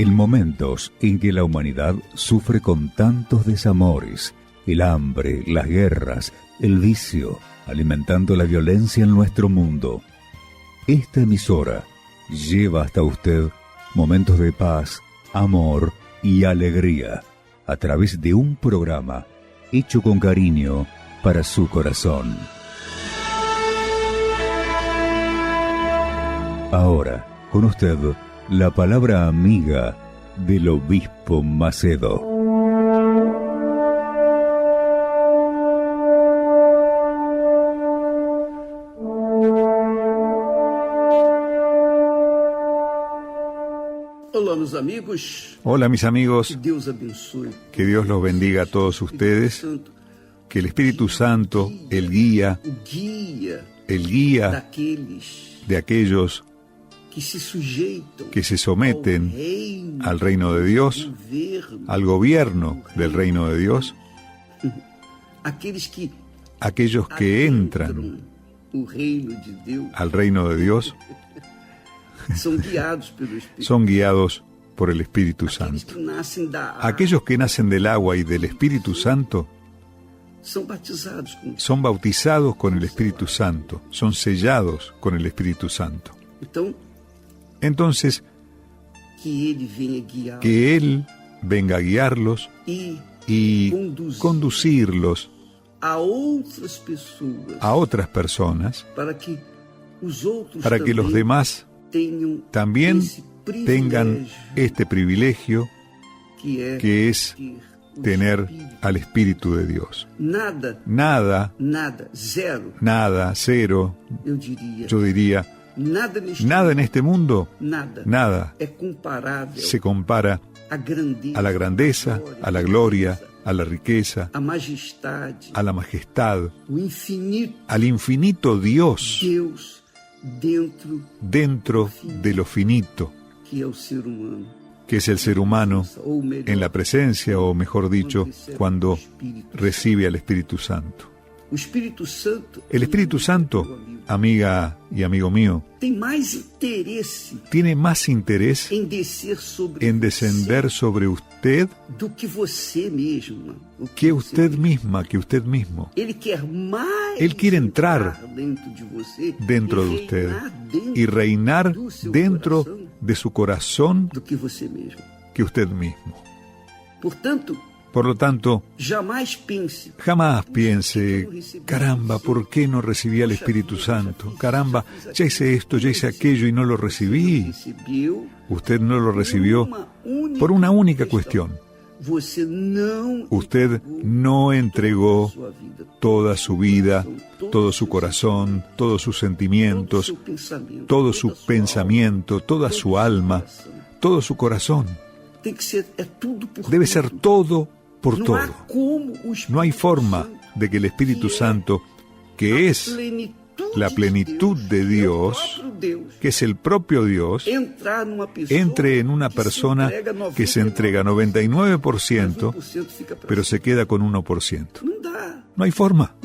En momentos en que la humanidad sufre con tantos desamores, el hambre, las guerras, el vicio, alimentando la violencia en nuestro mundo, esta emisora lleva hasta usted momentos de paz, amor y alegría a través de un programa hecho con cariño para su corazón. Ahora, con usted, la palabra amiga del obispo Macedo. Hola mis amigos, que Dios los bendiga a todos ustedes, que el Espíritu Santo, el guía de aquellos que se someten al reino de Dios, al gobierno del reino de Dios, aquellos que entran al reino de Dios, son guiados por el Espíritu Santo. Aquellos que nacen del agua y del Espíritu Santo son bautizados con el Espíritu Santo, son sellados con el Espíritu Santo. Entonces, que Él venga a guiarlos y conducirlos a otras personas para que los demás también tengan este privilegio que es tener al Espíritu de Dios. Nada, cero, yo diría, nada en este mundo, nada se compara a la grandeza, a la gloria, a la riqueza, a la majestad, al infinito Dios dentro de lo finito, que es el ser humano en la presencia, o mejor dicho, cuando recibe al Espíritu Santo. El Espíritu Santo, amiga y amigo mío, tiene más interés en descender sobre usted que usted misma, que usted mismo. Él quiere entrar dentro de usted y reinar dentro de su corazón que usted mismo. Por lo tanto, jamás piense, caramba, ¿por qué no recibí al Espíritu Santo? Caramba, ya hice esto, ya hice aquello y no lo recibí. Usted no lo recibió por una única cuestión. Usted no entregó toda su vida, todo su corazón, todos sus sentimientos, todo su pensamiento, toda su alma, todo su corazón. Debe ser todo por todo. No hay forma de que el Espíritu Santo, que es la plenitud de Dios, que es el propio Dios, entre en una persona que se entrega 99%, pero se queda con 1%. No hay forma.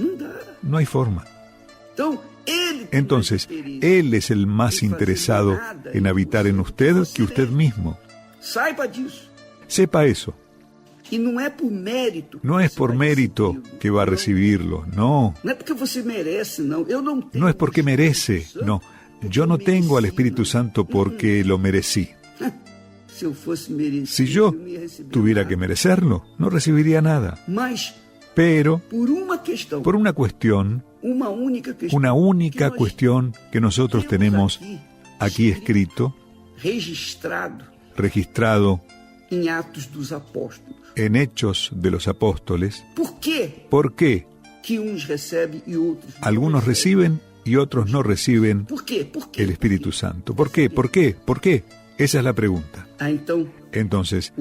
No hay forma. Entonces, Él es el más interesado en habitar en usted que usted mismo. Sepa eso. No es por mérito que va a recibirlo, no. No es porque merece, no. Yo no tengo al Espíritu Santo porque lo merecí. Si yo tuviera que merecerlo, no recibiría nada. Pero, por una cuestión, una única cuestión que nosotros tenemos aquí escrito, registrado en Hechos de los Apóstoles. ¿Por qué? Algunos reciben y otros no reciben el Espíritu Santo. ¿Por qué? ¿Por qué? ¿Por qué? Esa es la pregunta. Entonces,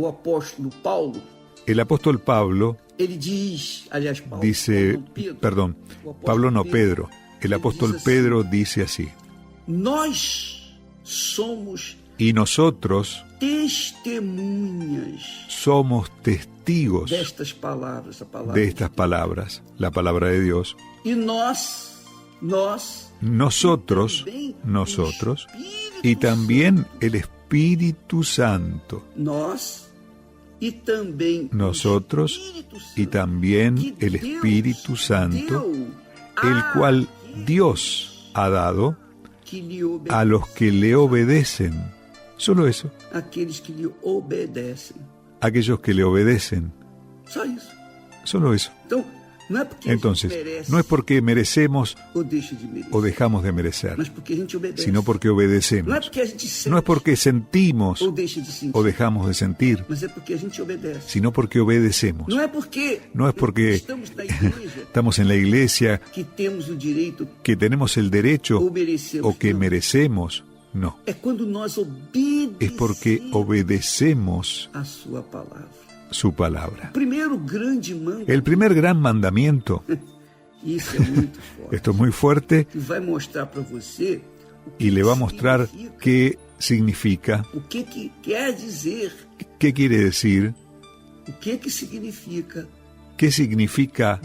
el apóstol Pablo dice, perdón, Pablo no, Pedro. El apóstol Pedro dice así: y nosotros somos testigos de estas palabras, la palabra de Dios. Nosotros, y también el Espíritu Espíritu Santo. Nosotros y también el Espíritu Santo, el cual Dios ha dado a los que le obedecen. Solo eso. Aquellos que le obedecen. Solo eso. Entonces, no es porque merecemos o dejamos de merecer, sino porque obedecemos. No es porque sentimos o dejamos de sentir, sino porque obedecemos. No es porque estamos en la iglesia que tenemos el derecho o que merecemos. No. Es porque obedecemos su palabra. El primer gran mandamiento, esto es muy fuerte, y le va a mostrar qué significa, qué quiere decir, qué significa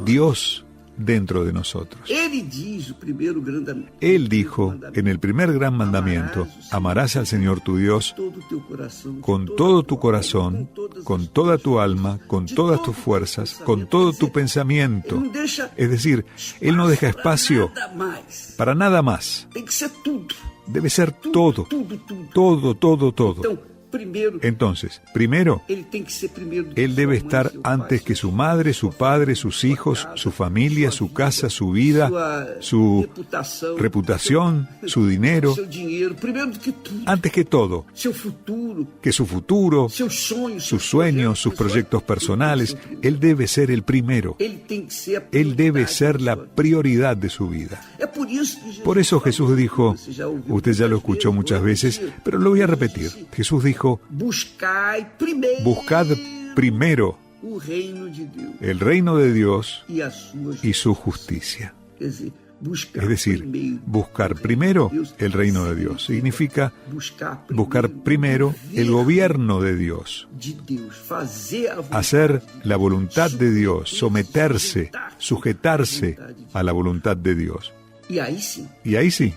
Dios dentro de nosotros. Él dijo en el primer gran mandamiento: amarás al Señor tu Dios con todo tu corazón, con toda tu alma, con todas tus fuerzas, con todo tu pensamiento. Es decir, Él no deja espacio para nada más. Debe ser todo, todo. Entonces, primero, Él debe estar antes que su madre, su padre, sus hijos, su familia, su casa, su vida, su reputación, su dinero. Antes que todo, que su futuro, sus sueños, sus proyectos personales. Él debe ser el primero. Él debe ser la prioridad de su vida. Por eso Jesús dijo, usted ya lo escuchó muchas veces, pero lo voy a repetir. Jesús dijo: buscad primero el reino de Dios y su justicia. Es decir, buscar primero el reino de Dios significa buscar primero el gobierno de Dios, hacer la voluntad de Dios, someterse, sujetarse a la voluntad de Dios. Y ahí sí,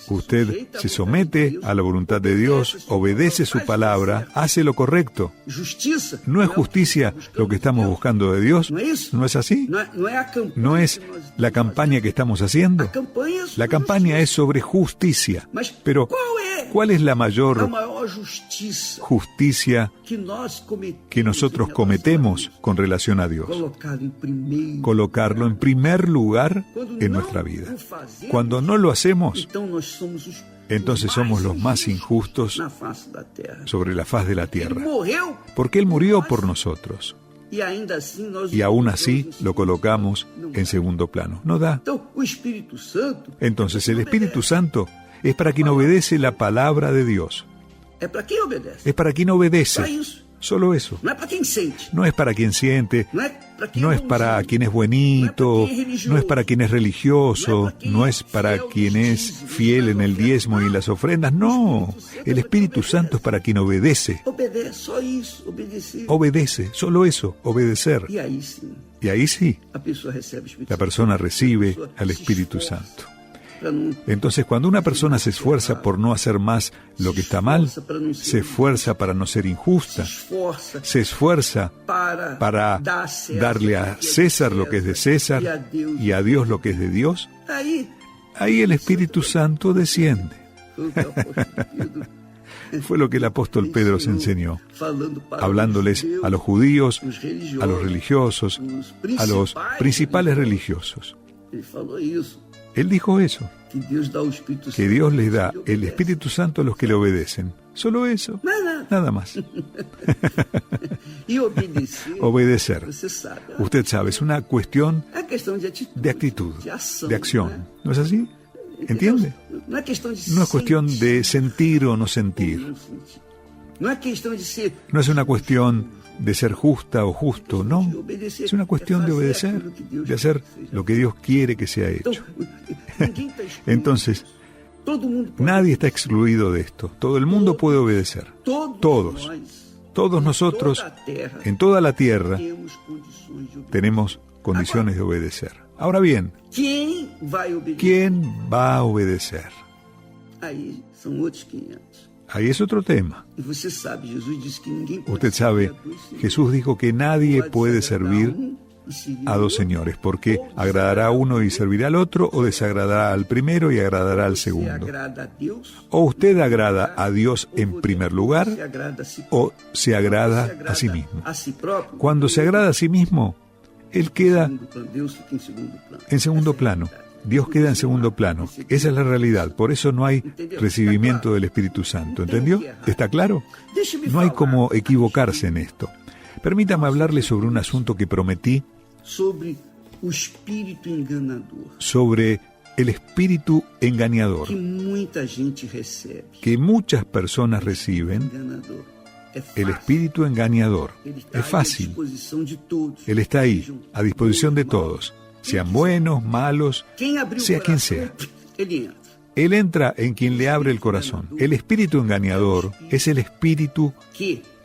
usted se somete a la voluntad de Dios, obedece su palabra, hace lo correcto. ¿No es justicia lo que estamos buscando de Dios? ¿No es así? ¿No es la campaña que estamos haciendo? La campaña es sobre justicia. Pero, ¿cuál es la mayor justicia que nosotros cometemos con relación a Dios? Colocarlo en primer lugar en nuestra vida. Cuando no lo hacemos, entonces somos los más injustos sobre la faz de la tierra. Porque Él murió por nosotros. Y aún así lo colocamos en segundo plano. No da. Entonces el Espíritu Santo es para quien obedece la palabra de Dios. Es para quien obedece. Solo eso. No es para quien siente, no es para quien es bonito, no es para quien es religioso, no es para quien es fiel en el diezmo y las ofrendas. No, el Espíritu Santo es para quien obedece. Obedece, solo eso, obedecer. Y ahí sí, la persona recibe al Espíritu Santo. Entonces, cuando una persona se esfuerza por no hacer más lo que está mal, se esfuerza para no ser injusta, se esfuerza para darle a César lo que es de César y a Dios lo que es de Dios, ahí el Espíritu Santo desciende. Fue lo que el apóstol Pedro se enseñó, hablándoles a los judíos, a los religiosos, a los principales religiosos. Él dijo eso, que Dios les da el Espíritu Santo a los que le obedecen. Solo eso, nada más. Obedecer, usted sabe, es una cuestión de actitud, de acción. ¿No es así? ¿Entiende? No es cuestión de sentir o no sentir. No es una cuestión de ser justa o justo, no. Es una cuestión de obedecer, de hacer lo que Dios quiere que sea hecho. Entonces, nadie está excluido de esto. Todo el mundo puede obedecer. Todos. Todos nosotros, en toda la tierra, tenemos condiciones de obedecer. Ahora bien, ¿quién va a obedecer? Aí são outros 500. Ahí es otro tema. E você sabe, Jesus disse que ninguém pode Usted sabe, servir a dois senhores. Jesús dijo que nadie Pode puede desagradar servir um e servir a o dos outro. señores, porque agradará a uno y servirá al otro, o desagradará al primero y agradará al Você segundo. agrada a Deus, O usted agrada a Dios en primer se lugar, agrada a si o se agrada se a sí mismo. a si próprio. Cuando se agrada a sí mismo, él queda Segundo plano, Deus fica em segundo plano. en segundo Essa é a plano. realidade. Dios queda en segundo plano. Esa es la realidad. Por eso no hay recibimiento del Espíritu Santo. ¿Entendió? ¿Está claro? Deixe-me No hay falar como equivocarse en esto. Permítame hablarle sobre un asunto que prometí, sobre o espírito enganador sobre el espíritu engañador que muita gente recebe. que muchas personas reciben. Enganador. É El fácil. espíritu engañador. Ele está Es à fácil. disposição de todos. Él está ahí, Sejam a disposición de bons, todos, maus. sean buenos, malos, Quem abriu o sea quien coração, sea. ele entra. Él entra en quien le abre el corazón. El espíritu engañador es el espíritu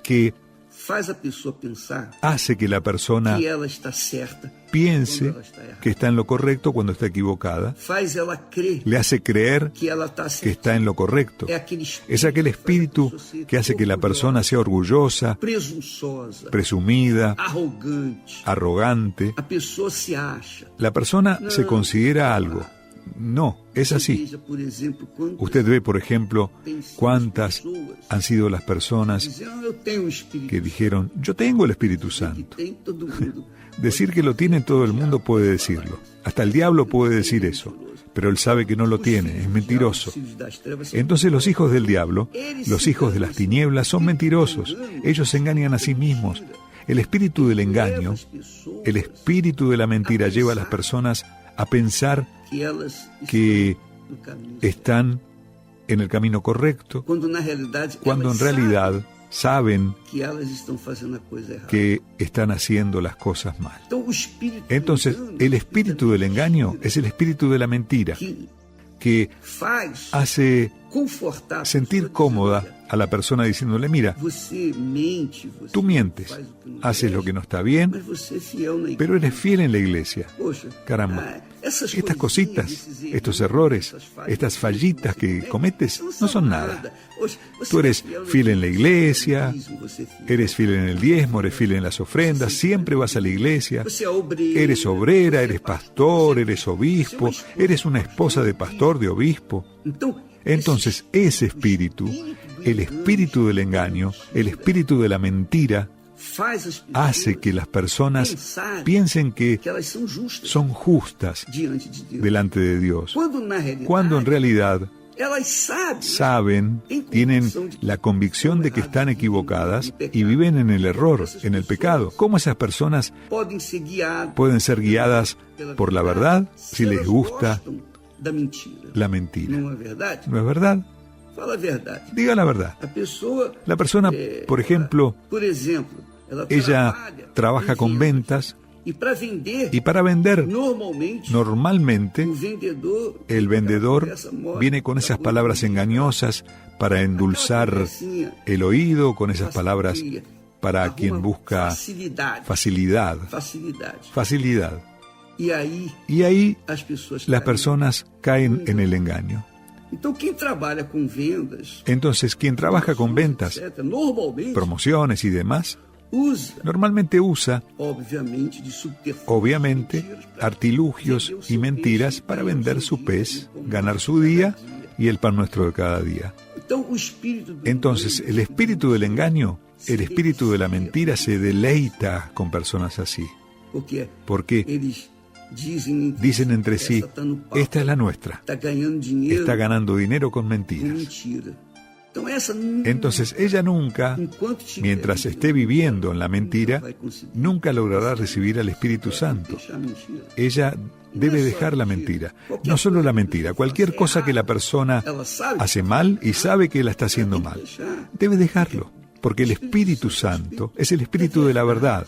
que Faz a pessoa pensar hace que la persona que ela está certa piense quando ela está errada. que está en lo correcto cuando está equivocada. Faz ela crer Le hace creer que ela está que certa. está en lo correcto. É aquele espírito Es aquel espíritu que hace que la persona sea orgullosa, presunçosa, presumida, arrogante. arrogante. A pessoa se acha. La persona se considera algo. No, es así. Veja, por exemplo, quantas Usted ve, por ejemplo, têm sido cuántas pessoas han sido las personas dizendo, eu tenho um espírito que dijeron, yo tengo el Espíritu que Santo. tem todo mundo. Decir que lo tiene todo el mundo puede decirlo. Hasta el diablo puede decir eso. Pero él sabe que no lo tiene, es mentiroso. Os filhos das trevas são Entonces los hijos del diablo, los hijos de las tinieblas, son mentirosos. Ellos se engañan a sí mismos. El espíritu del engaño, el espíritu de la mentira lleva a las personas a pensar que elas que estão no caminho. están en el camino correcto, Quando na realidade cuando en elas realidad saben sabem que elas estão fazendo a coisa errada. que están haciendo las cosas mal. Então o espírito Entonces, do engano, el espíritu del engaño es el espíritu de la mentira, que faz hace confortar a sentir pessoa, cómoda dizendo, a la persona diciéndole, mira, você mente, você tú mientes, faz o que não haces deve, lo que no está bien, mas você é fiel na igreja. pero eres fiel en la iglesia. Poxa, Caramba, essas estas coisinhas, cositas, esses estos erros, errores, estas fallitas que você cometes, comete, no son nada. Poxa, você Tú eres é fiel en la iglesia, você é fiel. eres fiel en el diezmo, eres fiel en las ofrendas, siempre vas a la iglesia, Você é obreira, eres obrera, você é eres pastor, eres obispo, eres una esposa de pastor, de obispo. Então, Entonces, ese espíritu, el espíritu del engaño, el espíritu de la mentira, faz as pessoas hace que las personas piensen que que elas são justas son justas diante de Deus. delante de Dios, Quando cuando en realidad elas sabem, saben, tienen la convicción de que están equivocadas y viven en el error, en el pecado. ¿Cómo esas personas podem ser guiadas pueden ser guiadas por la verdad si les elas gusta gostam da mentira. la mentira? Não é verdade? ¿No es verdad? Fala a verdade. Diga la verdad. A pessoa, La persona, por ejemplo, por exemplo, ela ella trabaja em con ventas e para vender, y para vender, normalmente normalmente, o vendedor, el vendedor essa moda, viene con esas palabras engañosas para endulzar el oído, con esas palabras para quien busca facilidade. facilidad. E aí Y ahí as pessoas las caem. personas caen en el engaño. Então quem trabalha com vendas, Entonces, quien trabaja con ventas, etc., normalmente promociones y demás, usa, normalmente usa, obviamente, de subterfúgios, obviamente, mentiras para artilugios vender o y seu mentiras peixe, para ganhar o vender seu su dia, pez, o pão ganar nosso su de día cada dia. y el pan nuestro de cada día. Então o espírito do Entonces, engano, el espíritu del engaño, el espíritu de la mentira se deleita con personas así, porque eles dicen entre sí, essa tá no palco, esta es la nuestra, está ganhando dinheiro está ganando dinero con com mentiras. mentira. Então essa Entonces, ella nunca, enquanto tiver mientras vida, esté viviendo en la mentira, vai conseguir nunca logrará recibir al Espíritu Santo. deixar a mentira. Ella debe dejar la mentira. No solo la mentira, cualquier cosa que la persona Ela sabe hace mal y sabe que la está haciendo mal, debe dejarlo, porque el Espíritu Santo es el Espíritu de la verdad.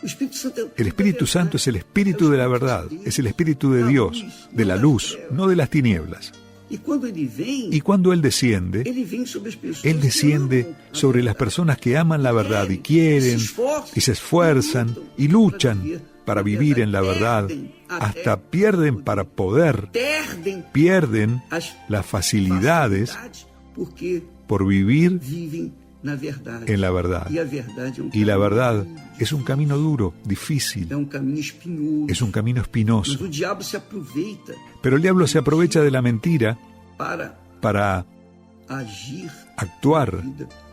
o Espírito Santo El Espíritu Santo es el Espíritu de la verdad, es el Espíritu de Dios, de la luz, no de las tinieblas. E quando ele vem, Y cuando Él desciende, ele vem sobre as pessoas Él que desciende amam a sobre las verdade. personas que aman la verdad y quieren y se esfuerzan y luchan para vivir en la verdad, hasta pierden para poder, pierden las facilidades por vivir en la verdad. Y la verdad es un camino duro, difícil, es un camino espinoso. Pero el diablo se aprovecha de la mentira para actuar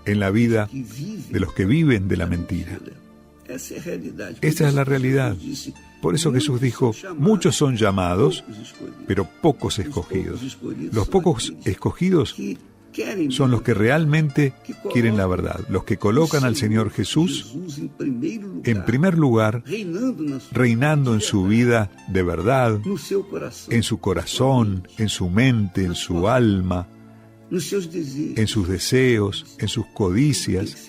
en la vida de los que viven de la mentira. Esta es la realidad. Por eso Jesús dijo, muchos son llamados, pero pocos escogidos. Los pocos escogidos son los que realmente quieren la verdad, los que colocan al Señor Jesús en primer lugar, reinando en su vida de verdad, en su corazón, en su mente, en su alma, en sus deseos, en sus codicias.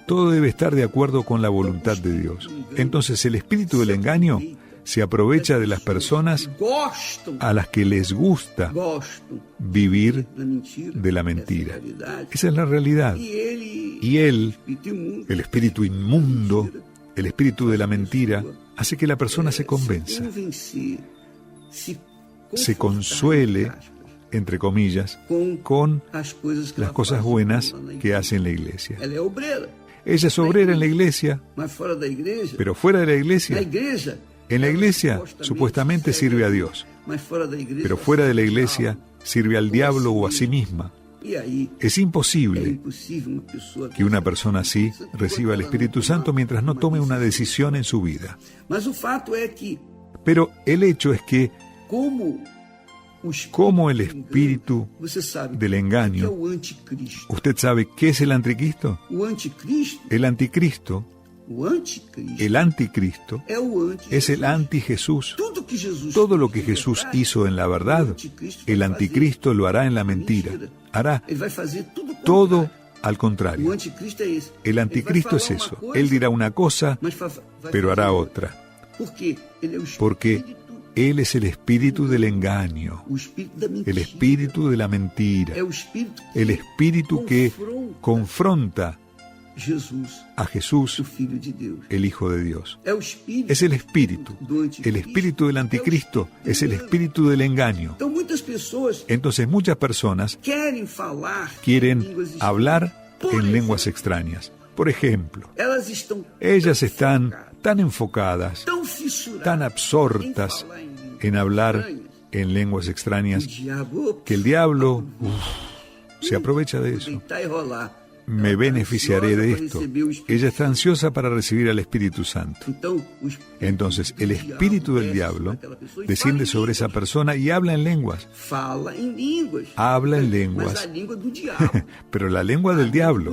Todo debe estar de acuerdo con la voluntad de Dios. Entonces el espíritu del engaño se aprovecha de las personas a las que les gusta vivir de la mentira. Esa es la realidad. Y él, el espíritu inmundo, el espíritu de la mentira, hace que la persona se convenza, se consuele, entre comillas, con las cosas buenas que hace en la iglesia. Ella es obrera en la iglesia, pero fuera de la iglesia, en la iglesia supuestamente sirve a Dios, pero fuera de la iglesia sirve al diablo o a sí misma. Es imposible que una persona así reciba el Espíritu Santo mientras no tome una decisión en su vida. Pero el hecho es que, como el espíritu del engaño, ¿usted sabe qué es el anticristo? El anticristo es el anti-Jesús. Todo lo que Jesús hizo en la verdad, el anticristo lo hará en la mentira. Hará todo al contrario. El anticristo es eso. Él dirá una cosa, pero hará otra. Porque Él es el espíritu del engaño, el espíritu de la mentira, el espíritu que confronta a Jesús, el Hijo de Dios. Es el espíritu del anticristo, es el espíritu del engaño. Entonces muchas personas quieren hablar en lenguas extrañas. Por ejemplo, ellas están tan enfocadas, tan absortas en hablar en lenguas extrañas, que el diablo se aprovecha de eso. Me beneficiaré de esto. Ella está ansiosa para recibir al Espíritu Santo. Entonces, el espíritu del diablo desciende sobre esa persona y habla en lenguas. Habla en lenguas. Pero la lengua del diablo,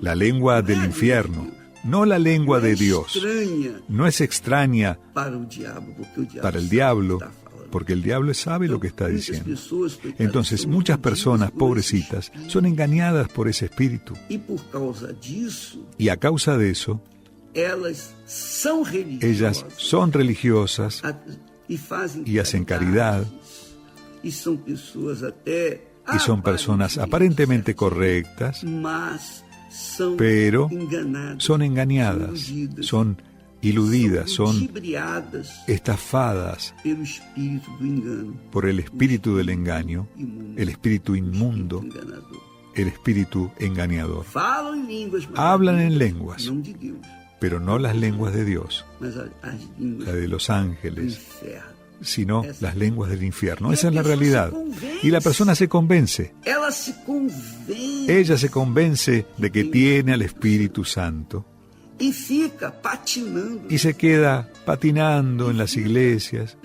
la lengua del infierno, no la lengua de Dios. No es extraña para el diablo, porque el diablo sabe lo que está diciendo. Entonces, muchas personas, pobrecitas, son engañadas por ese espíritu. Y a causa de eso, ellas son religiosas y hacen caridad, y son personas aparentemente correctas, pero son engañadas, son iludidas, son estafadas por el espíritu del engaño, el espíritu inmundo, el espíritu engañador. Hablan en lenguas, pero no las lenguas de Dios, la de los ángeles, sino las lenguas del infierno. Esa es la realidad. Y la persona se convence. Ella se convence de que tiene al Espíritu Santo. Y se queda patinando en las iglesias,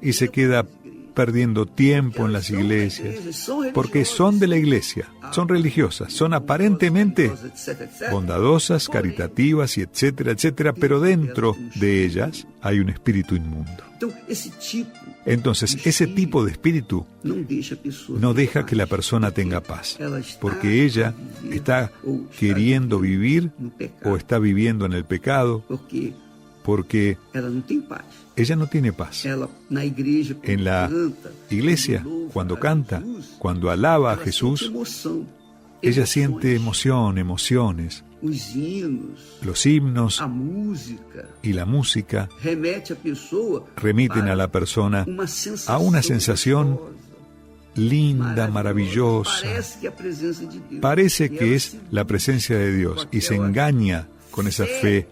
y se queda perdiendo tiempo en las iglesias, porque son de la iglesia, son religiosas, son aparentemente bondadosas, caritativas, y etcétera, etcétera, pero dentro de ellas hay un espíritu inmundo. Entonces, ese tipo de espíritu no deja que la persona tenga paz, porque ella está queriendo vivir o está viviendo en el pecado, porque ella no tiene paz. En la iglesia, cuando canta, cuando alaba a Jesús, ella siente emociones, os hinos, los himnos a música, y la música remete a pessoa remiten para a la persona a una sensación gostosa, linda, maravillosa. Parece que a presença de Deus. Parece E que ela es se la presencia de Dios y se engaña con esa fe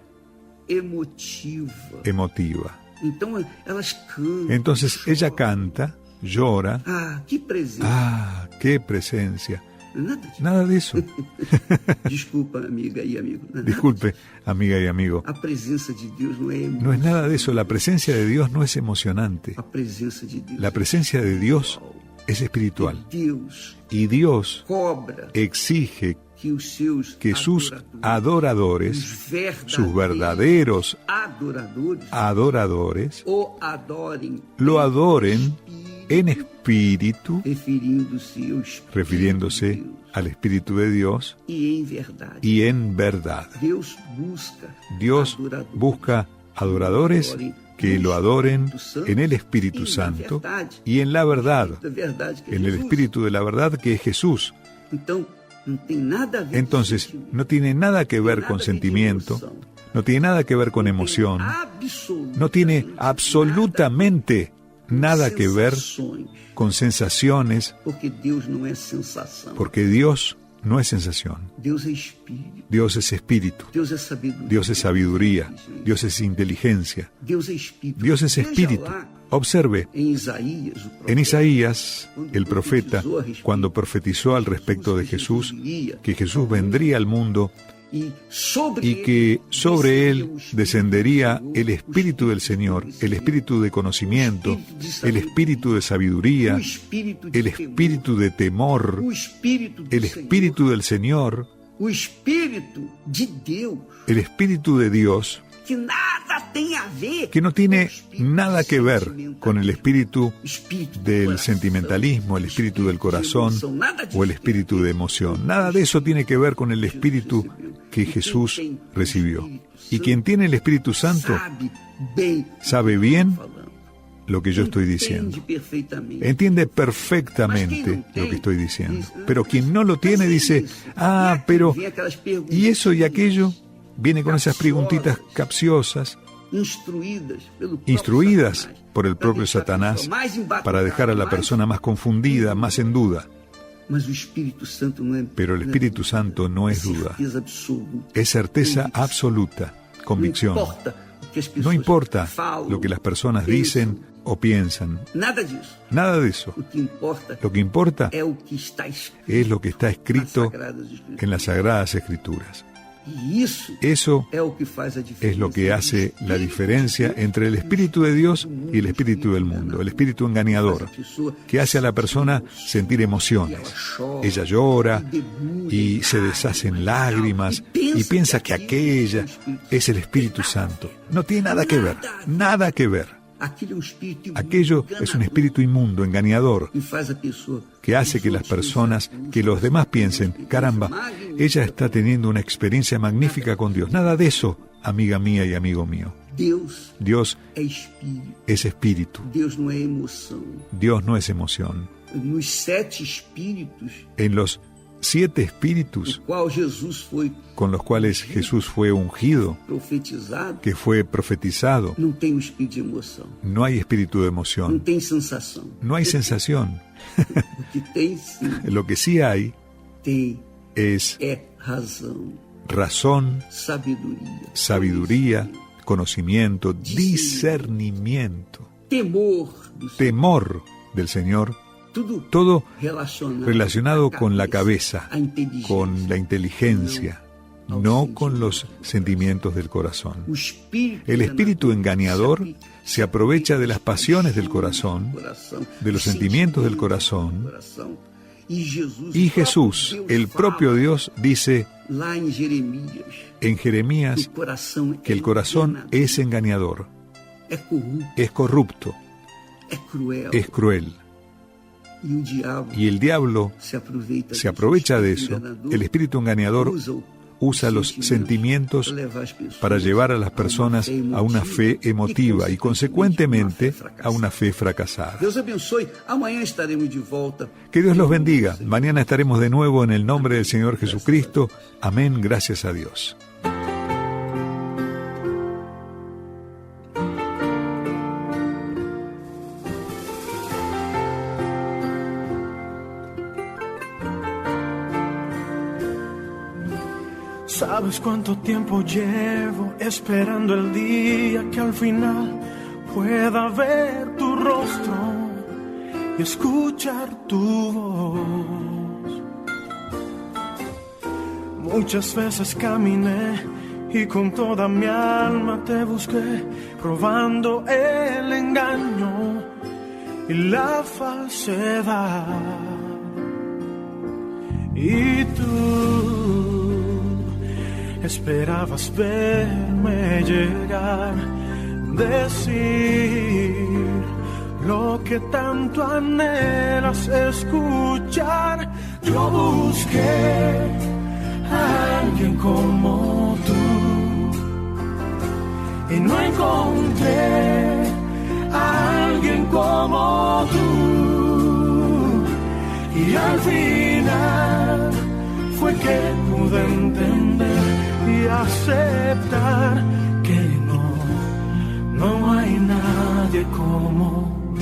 emotiva. emotiva. Então elas cantam. Entonces ella choram. canta, llora. Ah, que presença. ¡Ah, qué presencia! Nada disso. Nada de eso. Desculpa, amiga e amigo. Não é nada Disculpe, amiga y amigo. disso. A presença de Deus não é No es nada de eso. La presencia de Dios no es emocionante. A presença de Deus La presencia de Dios es espiritual. Deus Y Dios cobra exige que os seus que sus adoradores, adoradores, sus verdaderos adoradores, o adorem lo adoren en espíritu, refiriendo-se ao Espírito refiriéndose de Deus, al Espíritu de Dios e em verdade. y en verdad. Deus busca Busca adoradores que lo adoren en el Espíritu Santo y en la verdad, da verdade que é en el Jesus. Espíritu de la verdad que es Jesús. Então, não tem nada a ver Entonces, com sentimento, no tiene nada que ver nada con a ver sentimiento, emoção, no tiene nada que ver con não tem emoción, no tiene absolutamente absolutamente nada que ver sensações, con sensaciones, porque Deus não é sensação. porque Dios no es sensación. Deus é espírito, Dios es espíritu, Deus é sabedoria. Dios es sabiduría, Dios es inteligencia, Deus é espírito. Dios es Veja espíritu. lá, Observe, em Isaías, o profeta, en Isaías, el profeta, cuando profetizó al respecto de Jesús, que Jesús vendría al mundo e sobre y que sobre él descenderia o Espírito descendería do Senhor, el Espíritu del Señor, el Espíritu de conocimiento, el Espíritu de o sabiduría, Espírito de el Espíritu de temor, temor, o Espírito do el Senhor, Espíritu del Señor, o Espírito de Deus, el Espíritu de Dios, que nada tem a ver que no tiene com o espírito nada que ver con el espíritu espírito do del coração, sentimentalismo, el espíritu del corazón de emoção, nada disso o el tem espíritu a ver. de emoción. Nada de eso tiene que ver con el espíritu que Jesús recibió. Y quien tiene el Espíritu Santo sabe bien lo que yo estoy diciendo. Entiende perfectamente lo que estoy diciendo. Pero quien no lo tiene dice, ah, pero ¿y eso y aquello? Viene con esas preguntitas capciosas, instruidas por el propio Satanás, para dejar a la persona más confundida, más en duda. Pero el Espíritu Santo no es duda, es certeza absoluta, convicción. No importa lo que las personas dicen o piensan, nada de eso. Lo que importa es lo que está escrito en las Sagradas Escrituras. Eso es lo que hace la diferencia entre el Espíritu de Dios y el Espíritu del mundo, el Espíritu engañador, que hace a la persona sentir emociones. Ella llora y se deshace en lágrimas y piensa que aquella es el Espíritu Santo. No tiene nada que ver, nada que ver. Aquello es un espíritu inmundo, engañador, que hace que las personas, que los demás piensen, caramba, ella está teniendo una experiencia magnífica con Dios. Nada de eso, amiga mía y amigo mío. Dios es espíritu. Dios no es emoción. En los 7 espíritus con los cuales Jesús fue ungido, que fue profetizado, no hay espíritu de emoción, no hay sensación. Lo que sí hay es razón, sabiduría, conocimiento, discernimiento, temor del Señor. Todo relacionado con la cabeza, con la inteligencia, no con los sentimientos del corazón. El espíritu engañador se aprovecha de las pasiones del corazón, de los sentimientos del corazón, y Jesús, el propio Dios, dice en Jeremías que el corazón es engañador, es corrupto, es cruel. Y el diablo se aprovecha de eso. El espíritu engañador usa los sentimientos para llevar a las personas a una fe emotiva y, consecuentemente, a una fe fracasada. Deus abençoe. Amanhã estaremos de volta. Que Dios los bendiga. Mañana estaremos de nuevo en el nombre del Señor Jesucristo. Amén. Gracias a Dios. ¿Sabes cuánto tiempo llevo esperando el día que al final pueda ver tu rostro y escuchar tu voz? Muchas veces caminé y con toda mi alma te busqué, probando el engaño y la falsedad. Y tú esperabas verme llegar, decir lo que tanto anhelas escuchar. Yo busqué a alguien como tú y no encontré a alguien como tú. Y al final fue que pude entender y aceptar que no hay nadie como tú.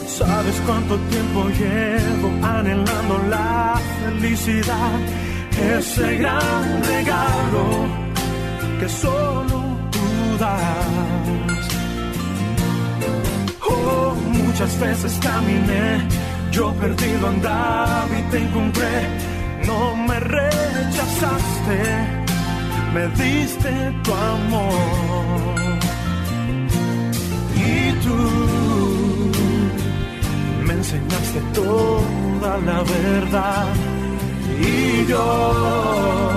¿Sabes cuánto tiempo llevo anhelando la felicidad? Ese gran regalo que solo tú das. Oh, muchas veces caminé, yo perdido andaba y te encontré. No me rechazaste, me diste tu amor. Y tú me enseñaste toda la verdad. Y yo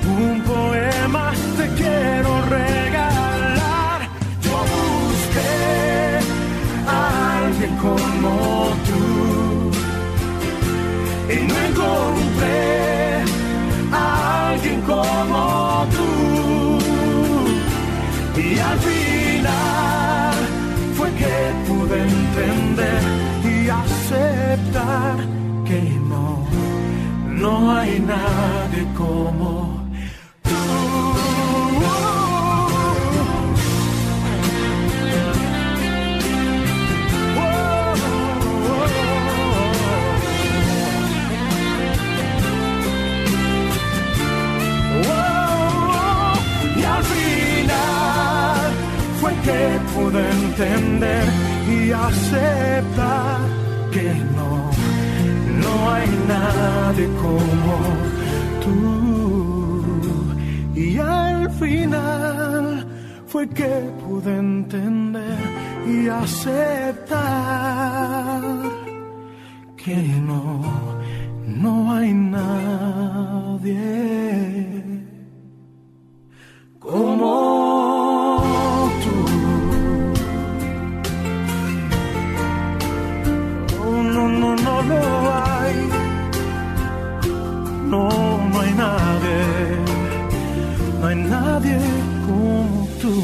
un poema te quiero regalar. Yo busqué a alguien como tú y no encontré a alguien como tú. Y al final fue que pude entender y aceptar que no hay nadie como tú. Y al final fue que pude entender y aceptar que no hay nadie como tú. Y al final fue que pude entender y aceptar que no hay nadie como tú. Oh, no lo hay. No hay nadie como tú.